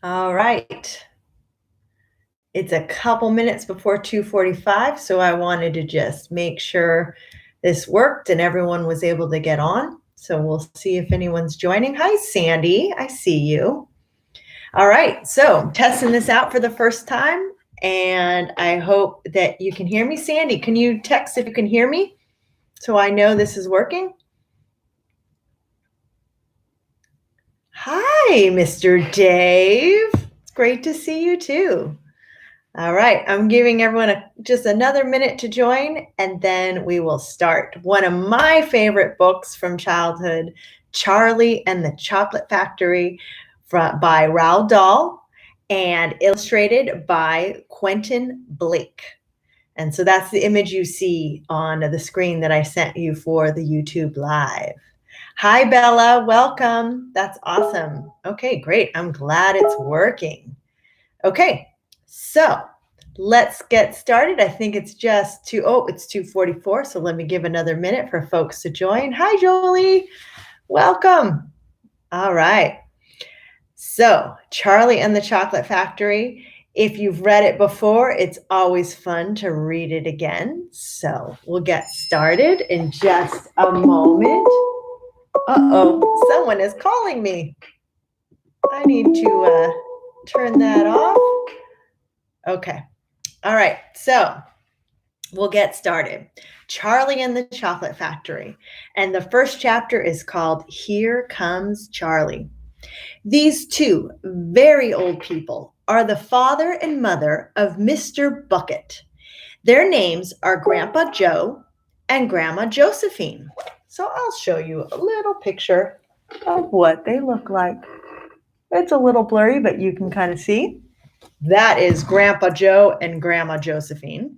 All right. It's a couple minutes before 2:45, so I wanted to just make sure this worked and everyone was able to get on. So we'll see if anyone's joining. Hi, Sandy. I see you. All right. So testing this out for the first time, and I hope that you can hear me. Sandy, can you text if you can hear me so I know this is working? Hi, Mr. Dave. It's great to see you too. All right, I'm giving everyone just another minute to join, and then we will start. One of my favorite books from childhood, Charlie and the Chocolate Factory by Roald Dahl and illustrated by Quentin Blake. And so that's the image you see on the screen that I sent you for the YouTube Live. Hi, Bella. Welcome. That's awesome. Okay, great. I'm glad it's working. Okay, so let's get started. I think it's just it's 2:44, so let me give another minute for folks to join. Hi, Jolie. Welcome. All right. So, Charlie and the Chocolate Factory. If you've read it before, it's always fun to read it again. So, we'll get started in just a moment. Uh-oh, someone is calling me. I need to turn that off. Okay. All right. So, we'll get started. Charlie and the Chocolate Factory. And the first chapter is called Here Comes Charlie. These two very old people are the father and mother of Mr. Bucket. Their names are Grandpa Joe and Grandma Josephine. So I'll show you a little picture of what they look like. It's a little blurry, but you can kind of see. That is Grandpa Joe and Grandma Josephine.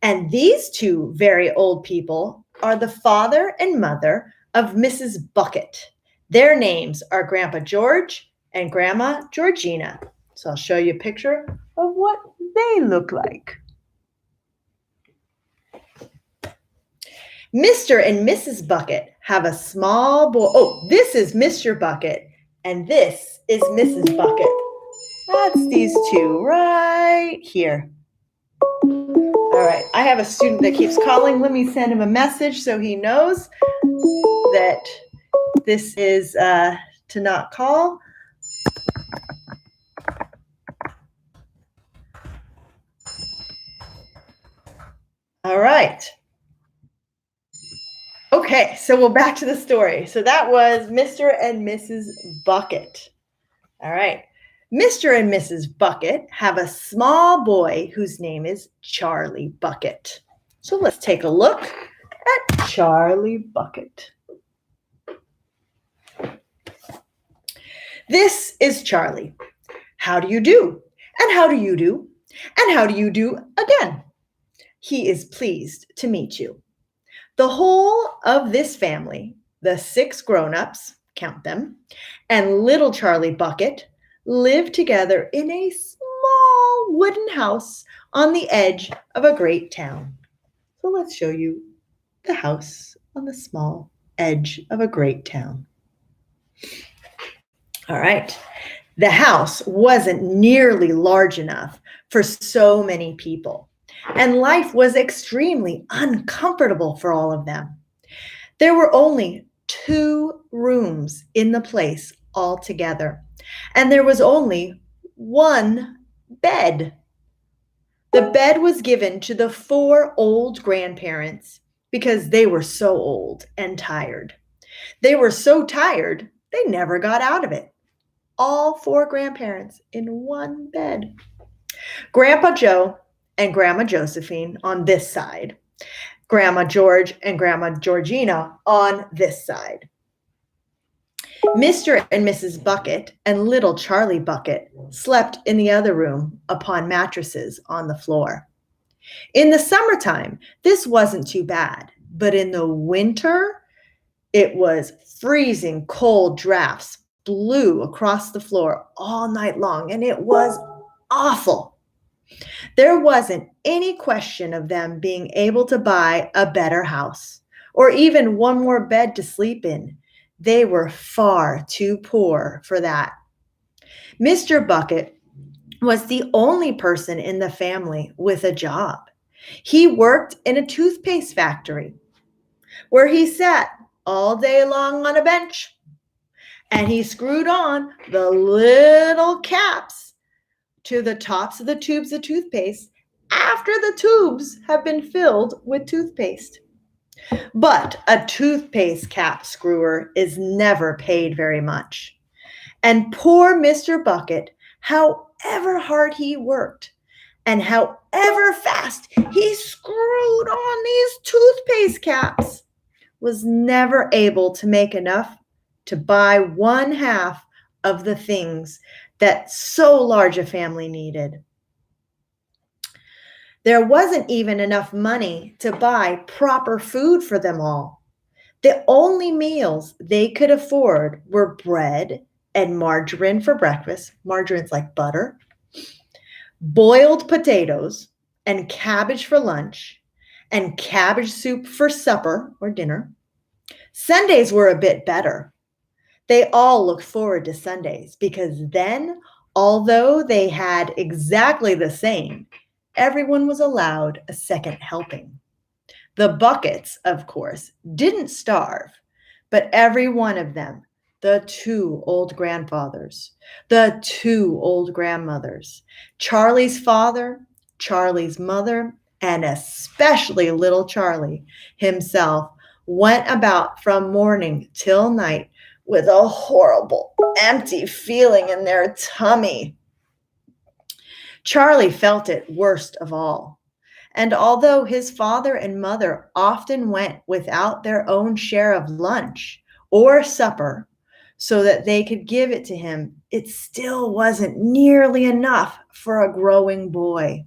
And these two very old people are the father and mother of Mrs. Bucket. Their names are Grandpa George and Grandma Georgina. So I'll show you a picture of what they look like. Mr. and Mrs. Bucket have a small boy. Oh, this is Mr. Bucket, and this is Mrs. Bucket. That's these two right here. All right, I have a student that keeps calling. Let me send him a message so he knows that this is to not call. All right. Okay, so we're back to the story. So that was Mr. and Mrs. Bucket. All right. Mr. and Mrs. Bucket have a small boy whose name is Charlie Bucket. So let's take a look at Charlie Bucket. This is Charlie. How do you do? And how do you do? And how do you do again? He is pleased to meet you. The whole of this family, the 6 grown-ups, count them, and little Charlie Bucket live together in a small wooden house on the edge of a great town. So let's show you the house on the small edge of a great town. All right. The house wasn't nearly large enough for so many people, and life was extremely uncomfortable for all of them. There were only 2 rooms in the place altogether, and there was only 1 bed. The bed was given to the 4 old grandparents because they were so old and tired. They were so tired, they never got out of it. All 4 grandparents in 1 bed. Grandpa Joe and Grandma Josephine on this side. Grandma George and Grandma Georgina on this side. Mr. and Mrs. Bucket and little Charlie Bucket slept in the other room upon mattresses on the floor. In the summertime, this wasn't too bad, but in the winter, it was freezing cold drafts blew across the floor all night long, and it was awful. There wasn't any question of them being able to buy a better house or even 1 more bed to sleep in. They were far too poor for that. Mr. Bucket was the only person in the family with a job. He worked in a toothpaste factory where he sat all day long on a bench and he screwed on the little caps to the tops of the tubes of toothpaste after the tubes have been filled with toothpaste. But a toothpaste cap screwer is never paid very much. And poor Mr. Bucket, however hard he worked and however fast he screwed on these toothpaste caps, was never able to make enough to buy one half of the things that so large a family needed. There wasn't even enough money to buy proper food for them all. The only meals they could afford were bread and margarine for breakfast. Margarine's like butter. Boiled potatoes and cabbage for lunch, and cabbage soup for supper or dinner. Sundays were a bit better. They all looked forward to Sundays because then, although they had exactly the same, everyone was allowed a second helping. The Buckets, of course, didn't starve, but every one of them, the 2 old grandfathers, the 2 old grandmothers, Charlie's father, Charlie's mother, and especially little Charlie himself, went about from morning till night with a horrible, empty feeling in their tummy. Charlie felt it worst of all. And although his father and mother often went without their own share of lunch or supper so that they could give it to him, it still wasn't nearly enough for a growing boy.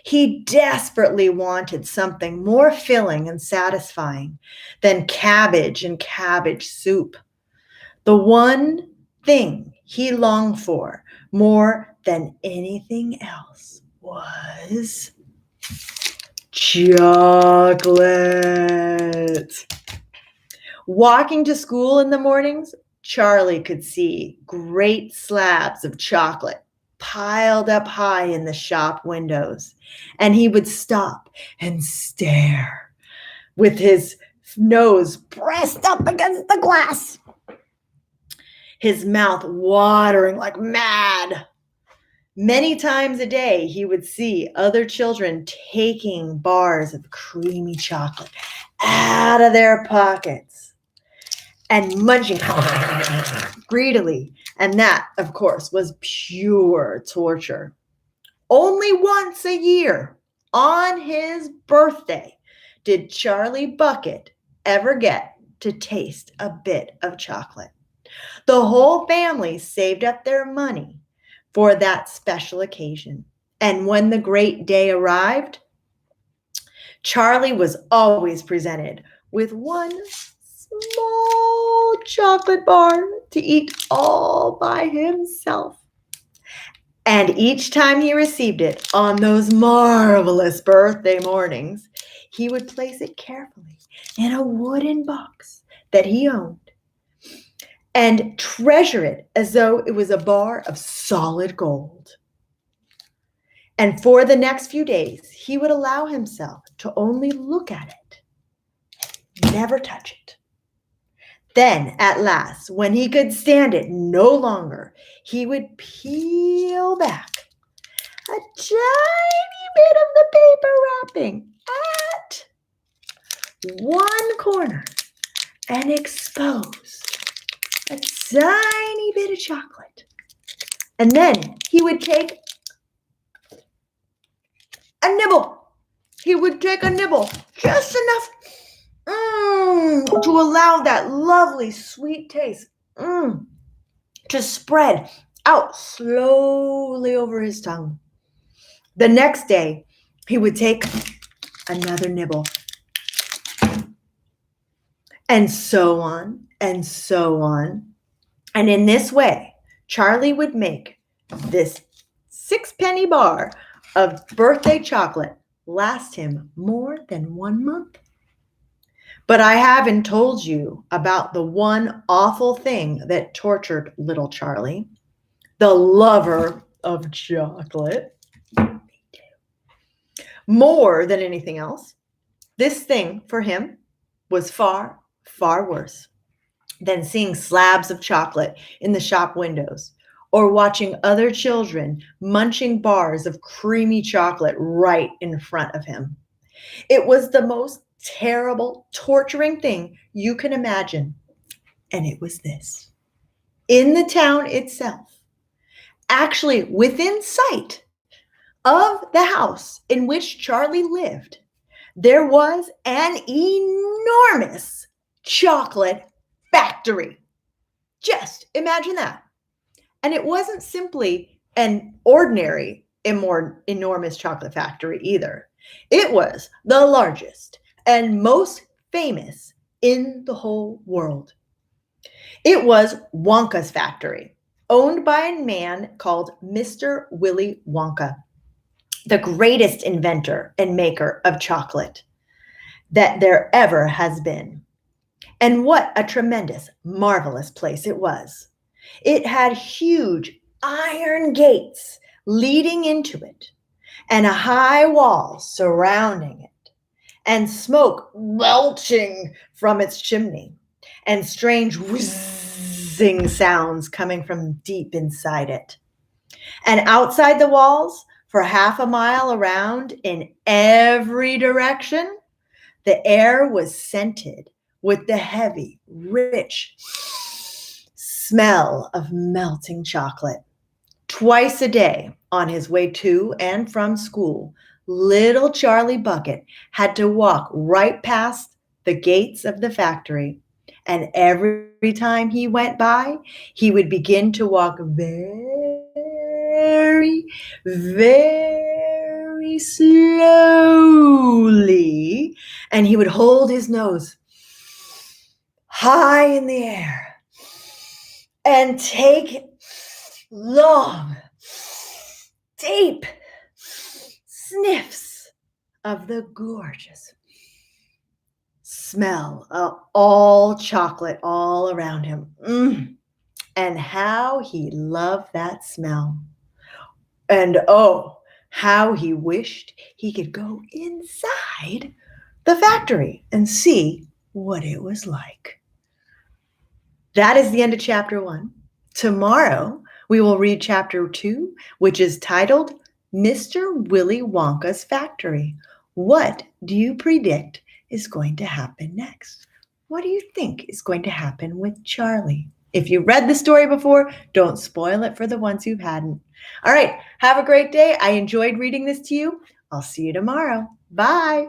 He desperately wanted something more filling and satisfying than cabbage and cabbage soup. The one thing he longed for more than anything else was chocolate. Walking to school in the mornings, Charlie could see great slabs of chocolate piled up high in the shop windows, and he would stop and stare with his nose pressed up against the glass, his mouth watering like mad. Many times a day, he would see other children taking bars of creamy chocolate out of their pockets and munching greedily. And that, of course, was pure torture. Only once a year, on his birthday, did Charlie Bucket ever get to taste a bit of chocolate. The whole family saved up their money for that special occasion. And when the great day arrived, Charlie was always presented with one small chocolate bar to eat all by himself. And each time he received it on those marvelous birthday mornings, he would place it carefully in a wooden box that he owned and treasure it as though it was a bar of solid gold. And for the next few days, he would allow himself to only look at it, never touch it. Then, at last, when he could stand it no longer, he would peel back a tiny bit of the paper wrapping at one corner and expose a tiny bit of chocolate. And then he would take a nibble. He would take a nibble, just enough to allow that lovely sweet taste to spread out slowly over his tongue. The next day, he would take another nibble. And so on, and so on. And in this way, Charlie would make this 6-penny bar of birthday chocolate last him more than 1 month. But I haven't told you about the one awful thing that tortured little Charlie. the lover of chocolate, more than anything else, this thing for him was far, far worse than seeing slabs of chocolate in the shop windows or watching other children munching bars of creamy chocolate right in front of him. It was the most terrible, torturing thing you can imagine. And it was this. In the town itself, actually within sight of the house in which Charlie lived, there was an enormous chocolate factory. Just imagine that. And it wasn't simply an ordinary, enormous chocolate factory either. It was the largest and most famous in the whole world. It was Wonka's factory, owned by a man called Mr. Willy Wonka, the greatest inventor and maker of chocolate that there ever has been. And what a tremendous, marvelous place it was. It had huge iron gates leading into it, and a high wall surrounding it, and smoke belching from its chimney, and strange whizzing sounds coming from deep inside it. And outside the walls, for half a mile around in every direction, the air was scented with the heavy, rich smell of melting chocolate. Twice a day on his way to and from school, little Charlie Bucket had to walk right past the gates of the factory. And every time he went by, he would begin to walk very, very slowly. And he would hold his nose high in the air and take long, deep sniffs of the gorgeous smell of all chocolate all around him. And how he loved that smell. And oh, how he wished he could go inside the factory and see what it was like. That is the end of chapter 1. Tomorrow, we will read chapter 2, which is titled Mr. Willy Wonka's Factory. What do you predict is going to happen next? What do you think is going to happen with Charlie? If you read the story before, don't spoil it for the ones who hadn't. All right, have a great day. I enjoyed reading this to you. I'll see you tomorrow. Bye.